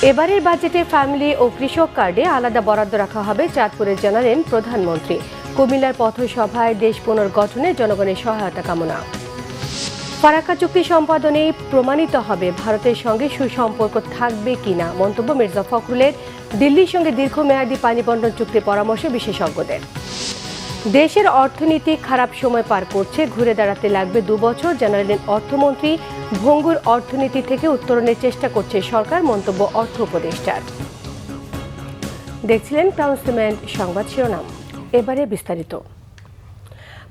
এবারের বাজেটে ফ্যামিলি ও কৃষক কার্ডে আলাদা বরাদ্দ রাখা হবে, চাঁদপুরে জানালেন প্রধানমন্ত্রী। কুমিল্লার পথসভায় দেশ পুনর্গঠনে জনগণের সহায়তা কামনা। ফারাক্কা চুক্তি সম্পাদনে প্রমাণিত হবে ভারতের সঙ্গে সুসম্পর্ক থাকবে কিনা, মন্তব্য মির্জা ফখরুলের। দিল্লির সঙ্গে দীর্ঘমেয়াদী পানি বণ্টন চুক্তির পরামর্শ বিশেষজ্ঞদের। দেশের অর্থনীতি খারাপ সময় পার করছে, ঘুরে দাঁড়াতে লাগবে 2 বছর, জানালেন অর্থমন্ত্রী। ভঙ্গুর অর্থনীতি থেকে উত্তরণের চেষ্টা করছে সরকার, মন্তব্য অর্থ উপদেষ্টার। দেখছিলেন ক্রাউন সিমেন্ট সংবাদ শিরোনাম। এবারে বিস্তারিত।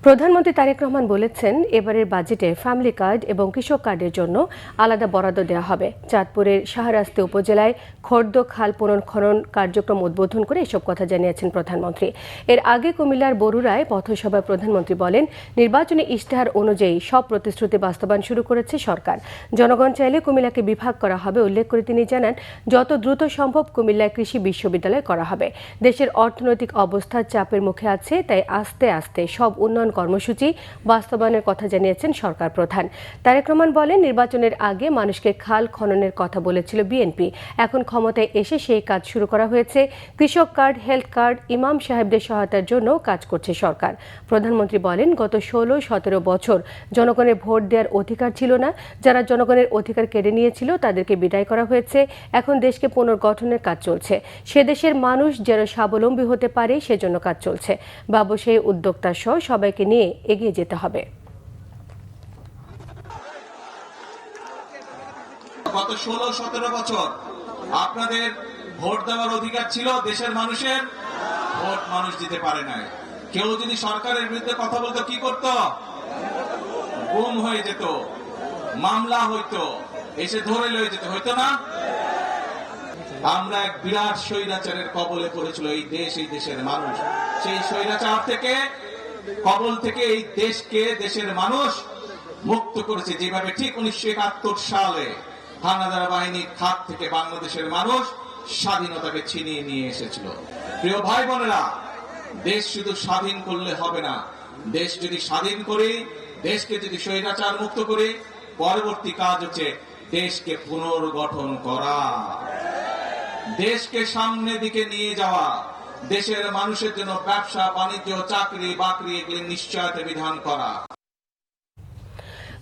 প্রধানমন্ত্রী তারেক রহমান বলেছেন, এবারের বাজেটে ফ্যামিলি কার্ড এবং কৃষক কার্ডের জন্য আলাদা বরাদ্দ দেওয়া হবে। চাঁদপুরের শাহরাস্তি উপজেলায় খর্দ খাল পুনর্খনন কার্যক্রম উদ্বোধন করে এসব কথা জানিয়েছেন প্রধানমন্ত্রী। এর আগে কুমিল্লার বরুড়ায় পথসভায় প্রধানমন্ত্রী বলেন, নির্বাচনী ইশতেহার অনুযায়ী সব প্রতিশ্রুতি বাস্তবায়ন শুরু করেছে সরকার। জনগণ চাইলে কুমিল্লাকে বিভাগ করা হবে উল্লেখ করে তিনি জানান, যত দ্রুত সম্ভব কুমিল্লায় কৃষি বিশ্ববিদ্যালয় করা হবে। দেশের অর্থনৈতিক অবস্থা চাপের মুখে আছে, তাই আস্তে আস্তে সব উন্নয়ন কর্মসূচি বাস্তবায়নের কথা জানিয়েছেন সরকার প্রধান। তারেক রহমান বলেন, নির্বাচনের আগে মানুষকে খাল খননের কথা বলেছিল বিএনপি, এখন ক্ষমতায় এসে সেই কাজ শুরু করা হয়েছে। কৃষক কার্ড, হেলথ কার্ড, ইমাম সাহেবদের সহায়তার জন্য কাজ করছে সরকার। প্রধানমন্ত্রী বলেন, গত 16-17 বছর জনগণের ভোট দেওয়ার অধিকার ছিল না। যারা জনগণের অধিকার কেড়ে নিয়েছিল তাদেরকে বিদায় করা হয়েছে। এখন দেশকে পুনর্গঠনের কাজ চলছে। সে দেশের মানুষ যেন স্বাবলম্বী হতে পারে সেজন্য কাজ চলছে। ব্যবসায়ী, উদ্যোক্তা সহ সবাইকে নিয়ে এগিয়ে যেতে হবে। গত 16-17 বছর আপনাদের ভোট দেওয়ার অধিকার ছিল, দেশের মানুষের ভোট মানুষ দিতে পারে নাই। কেউ যদি সরকারের বিরুদ্ধে কথা বলতো কি করত? গুম হয়ে যেত, মামলা হইতো, এসে ধরে লয়ে যেত, হইতো না? আমরা এক বিরাট স্বৈরাচারের কবলে পড়েছিল এই দেশ, এই দেশের মানুষ। সেই স্বৈরাচার থেকে, কবল থেকে এই দেশকে, দেশের মানুষ মুক্ত করেছে যেভাবে ঠিক 1971 সালে হানাদার বাহিনীর হাত থেকে বাংলাদেশের মানুষ স্বাধীনতাকে ছিনিয়ে নিয়ে এসেছিল। প্রিয় ভাই বোনেরা, দেশ শুধু স্বাধীন করলে হবে না। দেশ যদি স্বাধীন করি, দেশকে যদি স্বৈরাচার মুক্ত করি, পরবর্তী কাজ হচ্ছে দেশকে পুনর্গঠন করা, দেশকে সামনের দিকে নিয়ে যাওয়া, দেশের মানুষের জন্য ব্যবসা বাণিজ্য, চাকরি বাকরি এগুলি নিশ্চয়তা বিধান করা।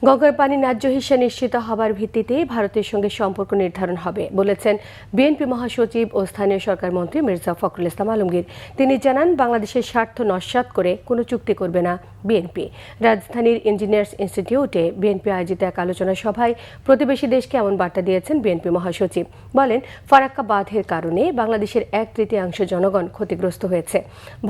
গঙ্গার পানি ন্যায্য হিস্যা নিশ্চিত হবার ভিত্তিতেই ভারতের সঙ্গে সম্পর্ক নির্ধারণ হবে বলেছেন বিএনপি মহাসচিব ও স্থানীয় সরকার মন্ত্রী মির্জা ফখরুল ইসলাম আলমগীর। তিনি জানান, বাংলাদেশের স্বার্থ নস্যাৎ করে কোনো চুক্তি করবে না বিএনপি। রাজধানীর ইঞ্জিনিয়ার্স ইনস্টিটিউটে বিএনপি আয়োজিত এক আলোচনা সভায় প্রতিবেশী দেশকে এমন বার্তা দিয়েছেন বিএনপি মহাসচিব। বলেন, ফারাক্কা বাঁধের কারণে বাংলাদেশের 1/3 জনগণ ক্ষতিগ্রস্ত হয়েছে।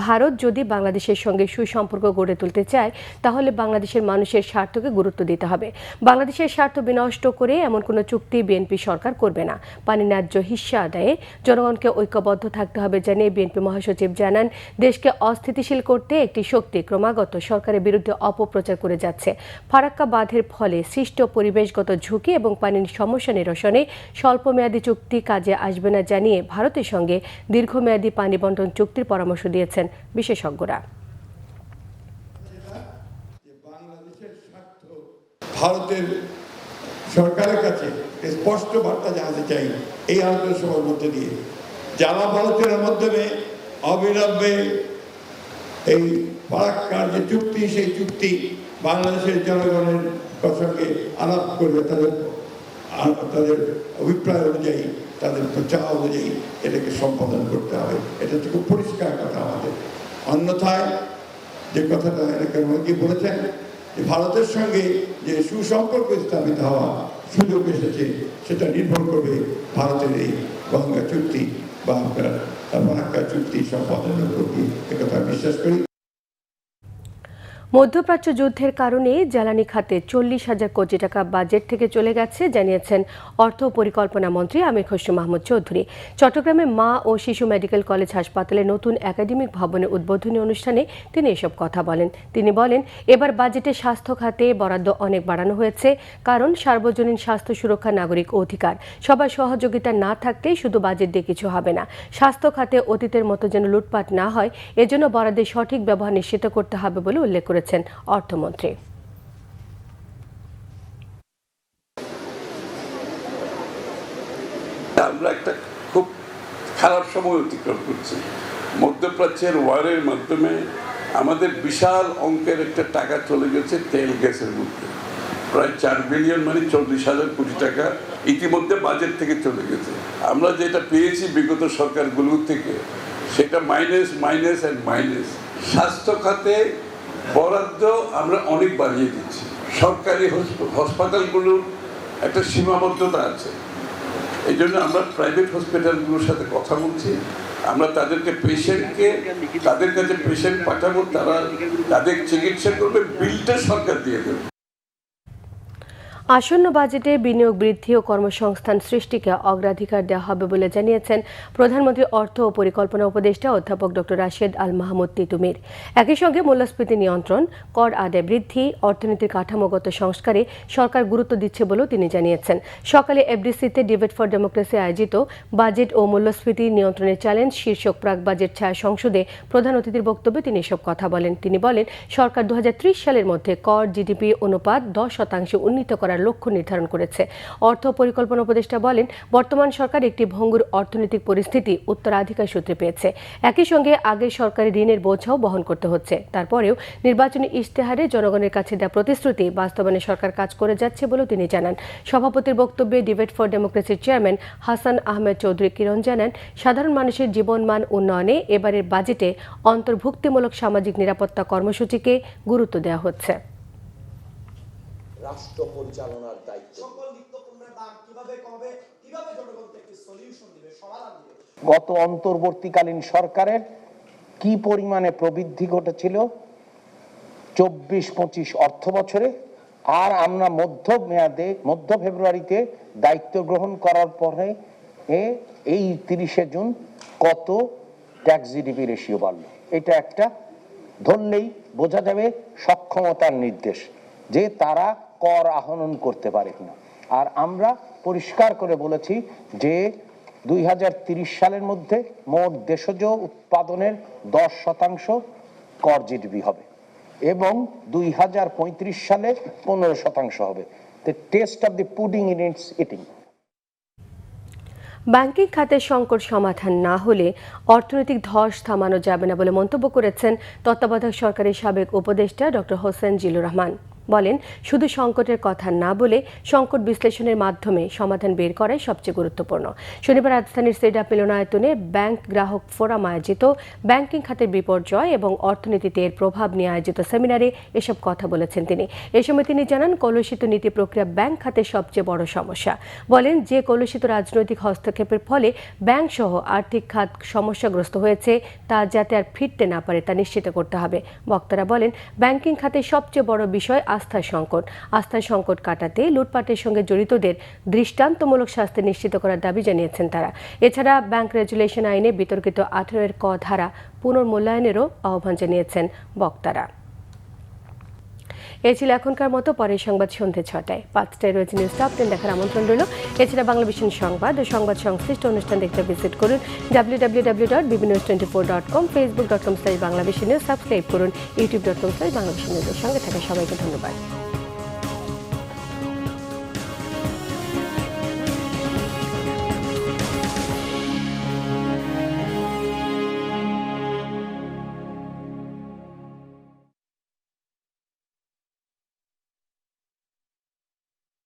ভারত যদি বাংলাদেশের সঙ্গে সুসম্পর্ক গড়ে তুলতে চায়, তাহলে বাংলাদেশের মানুষের স্বার্থকে গুরুত্ব দিতে হবে। বাংলাদেশের স্বার্থ বিনষ্ট করে এমন কোনো চুক্তি বিএনপি সরকার করবে না। পানি ন্যায্য হিস্যা আদায়ে জনগণকে ঐক্যবদ্ধ থাকতে হবে জানিয়ে বিএনপি মহাসচিব জানান, দেশকে অস্থিতিশীল করতে একটি শক্তি ক্রমাগত সরকারের বিরুদ্ধে অপপ্রচার করে যাচ্ছে। ফারাক্কা বাঁধের ফলে সৃষ্ট পরিবেশগত ঝুঁকি এবং পানির সমস্যা নিরসনে স্বল্পমেয়াদী চুক্তি কাজে আসবে না জানিয়ে ভারতের সঙ্গে দীর্ঘমেয়াদী পানি বণ্টন চুক্তির পরামর্শ দিয়েছেন বিশেষজ্ঞরা। ভারতের সরকারের কাছে স্পষ্ট বার্তা জানাতে চাই এই আলোচনা সভার মধ্যে দিয়ে, যারা আলোচনার মাধ্যমে অবিলম্বে এই ফারাক্কার যে চুক্তি, সেই চুক্তি বাংলাদেশের জনগণের সঙ্গে আলাপ করবে, তাদের অভিপ্রায় অনুযায়ী, তাদের চাওয়া অনুযায়ী এটাকে সম্পাদন করতে হবে। এটা হচ্ছে খুব পরিষ্কার কথা আমাদের। অন্যথায় যে কথাটা এলাকার মধ্যে বলেছেন, ভারতের সঙ্গে যে সুসম্পর্ক স্থাপিত হওয়া সুযোগ এসেছে, সেটা নির্ভর করবে ভারতের এই গঙ্গা চুক্তি বা ফারাক্কা চুক্তি সম্পাদনের প্রতি, একথা বিশ্বাস করি। মধ্যপ্রাচ্য যুদ্ধের কারণে জ্বালানি খাতে 40,000 কোটি টাকা বাজেট থেকে চলে গেছে জানিয়েছেন অর্থ পরিকল্পনা মন্ত্রী আমির খসরু মাহমুদ চৌধুরী। চট্টগ্রামে মা ও শিশু মেডিকেল কলেজ হাসপাতালে নতুন একাডেমিক ভবনের উদ্বোধনী অনুষ্ঠানে তিনি এসব কথা বলেন। তিনি বলেন, এবার বাজেটে স্বাস্থ্য খাতে বরাদ্দ অনেক বাড়ানো হয়েছে, কারণ সার্বজনীন স্বাস্থ্য সুরক্ষা নাগরিক অধিকার। সবার সহযোগিতা না থাকলে শুধু বাজেট দিয়ে কিছু হবে না। স্বাস্থ্য খাতে অতীতের মতো যেন লুটপাট না হয়, এজন্য বরাদ্দের সঠিক ব্যবহার নিশ্চিত করতে হবে বলে উল্লেখ করেছেন অর্থমন্ত্রী। আমরা একটা খুব খারাপ সময় অতিক্রম করছি। মধ্যপ্রাচ্যের ওয়ারের মাধ্যমে আমাদের বিশাল অঙ্কের একটা টাকা চলে গেছে তেল গ্যাসের মধ্যে, প্রায় 4 বিলিয়ন মানে 40,000 কোটি টাকা ইতিমধ্যে বাজেট থেকে চলে গেছে। আমরা যেটা পেয়েছি বিগত সরকারগুলো থেকে সেটা মাইনাস মাইনাস অ্যান্ড মাইনাস। স্বাস্থ্য খাতে বরাদ্দ আমরা অনেক বাড়িয়ে দিচ্ছি। সরকারি হাসপাতালগুলোর একটা সীমাবদ্ধতা আছে, এই জন্য আমরা প্রাইভেট হসপিটালগুলোর সাথে কথা বলছি। আমরা তাদেরকে তাদের কাছে পেশেন্ট পাঠাবো, তারা তাদের চিকিৎসা করবে, বিলটা সরকার দিয়ে দেবে। আসন্ন বাজেটে বিনিয়োগ বৃদ্ধি ও কর্মসংস্থান সৃষ্টিকে অগ্রাধিকার দেওয়া হবে বলে জানিয়েছেন প্রধানমন্ত্রী অর্থ ও পরিকল্পনা উপদেষ্টা অধ্যাপক ডক্টর রাশেদ আল মাহমুদ তিতুমির। একই সঙ্গে মূল্যস্ফীতি নিয়ন্ত্রণ, কর আদায় বৃদ্ধি, অর্থনীতির কাঠামোগত সংস্কারে সরকার গুরুত্ব দিচ্ছে বলেও তিনি জানিয়েছেন। সকালে এফডিসিতে ডিবেট ফর ডেমোক্রেসি আয়োজিত বাজেট ও মূল্যস্ফীতি নিয়ন্ত্রণের চ্যালেঞ্জ শীর্ষক প্রাক বাজেট ছায়া সংসদে প্রধান অতিথির বক্তব্যে তিনি এসব কথা বলেন। তিনি বলেন, সরকার 2030 সালের মধ্যে কর জিডিপি অনুপাত 10% উন্নীত করার লক্ষ্য নির্ধারণ করেছে। অর্থ পরিকল্পনা উপদেষ্টা বলেন, বর্তমান সরকার একটি ভঙ্গুর অর্থনৈতিক পরিস্থিতি উত্তরাধিকার সূত্রে পেয়েছে। একই সঙ্গে আগের সরকারের ঋণের বোঝাও বহন করতে হচ্ছে। তারপরেও নির্বাচনী ইশতেহারে জনগণের কাছে দেওয়া প্রতিশ্রুতি বাস্তবায়নে সরকার কাজ করে যাচ্ছে বলেও তিনি জানান। সভাপতির বক্তব্যে ডিবেট ফর ডেমোক্রেসির চেয়ারম্যান হাসান আহমেদ চৌধুরী কিরণ জানান, সাধারণ মানুষের জীবনমান উন্নয়নে এবারের বাজেটে অন্তর্ভুক্তিমূলক সামাজিক নিরাপত্তা কর্মসূচিকে গুরুত্ব দেওয়া হচ্ছে। রাষ্ট্র পরিচালনার দায়িত্ব গত অন্তর্বর্তীকালীন সরকারের কি পরিমাণে প্রবৃদ্ধি ঘটেছিল 24-25 অর্থ বছরে, আর আমরা মধ্য ফেব্রুয়ারিতে দায়িত্ব গ্রহণ করার পরে এই 30 জুন কত ট্যাক্স জিডিপি রেশিও বাড়লো। এটা একটা ধরলেই বোঝা যাবে সক্ষমতার নির্দেশ যে তারা কর আহরণ করতে পারে কিনা। আর আমরা পরিষ্কার করে বলেছি যে 2030 সালের মধ্যে মোট দেশজ উৎপাদনের 10% কর জিডিপি হবে এবং 2035 সালে 15% হবে। The test of the pudding in it's eating. Banking খাতের সংকট সমাধান না হলে অর্থনৈতিক ধস থামানো যাবে না বলে মন্তব্য করেছেন তত্ত্বাবধায়ক সরকারের সাবেক উপদেষ্টা ডক্টর হোসেন জিল্লুর রহমান। বলেন, শুধু সংকটের কথা না বলে সংকট বিশ্লেষণের মাধ্যমে সমাধান বের করাই সবচেয়ে গুরুত্বপূর্ণ। শনিবার রাজধানীর সেডাপ মিলনায়তনে ব্যাংক গ্রাহক ফোরাম আয়োজিত ব্যাংকিং খাতের বিপর্যয় এবং অর্থনীতিতে এর প্রভাব নিয়ে আয়োজিত সেমিনারে এসব কথা বলেছেন তিনি। এ সময় তিনি জানান, কলুষিত নীতি প্রক্রিয়া ব্যাংক খাতের সবচেয়ে বড় সমস্যা। বলেন, যে কলুষিত রাজনৈতিক হস্তক্ষেপের ফলে ব্যাংক সহ আর্থিক খাত সমস্যাগ্রস্ত হয়েছে তা যাতে আর ফিরতে না পারে তা নিশ্চিত করতে হবে। বক্তারা বলেন, ব্যাংকিং খাতের সবচেয়ে বড় বিষয় আস্থার সংকট কাটাতে লুটপাটের সঙ্গে জড়িতদের দৃষ্টান্তমূলক শাস্তি নিশ্চিত করার দাবি জানিয়েছেন তারা। এছাড়া ব্যাংক রেগুলেশন আইনে বিতর্কিত 18 ক ধারা পুনর্মূল্যায়নেরও আহ্বান জানিয়েছেন বক্তারা। এ ছিল এখনকার মতো। পরের সংবাদ সন্ধ্যে 6টায়। 5টায় রয়েছে নিউজ টপ 10 দেখার আমন্ত্রণ রইল। এছাড়া বাংলাভিশন সংবাদ ও সংবাদ সংশ্লিষ্ট অনুষ্ঠান দেখতে ভিজিট করুন www.bbnews24.com, facebook.com/বাংলাভিশন নিউজ, সাবস্ক্রাইব করুন youtube.com/বাংলাভিশন নিউজের সঙ্গে থাকা সবাইকে ধন্যবাদ।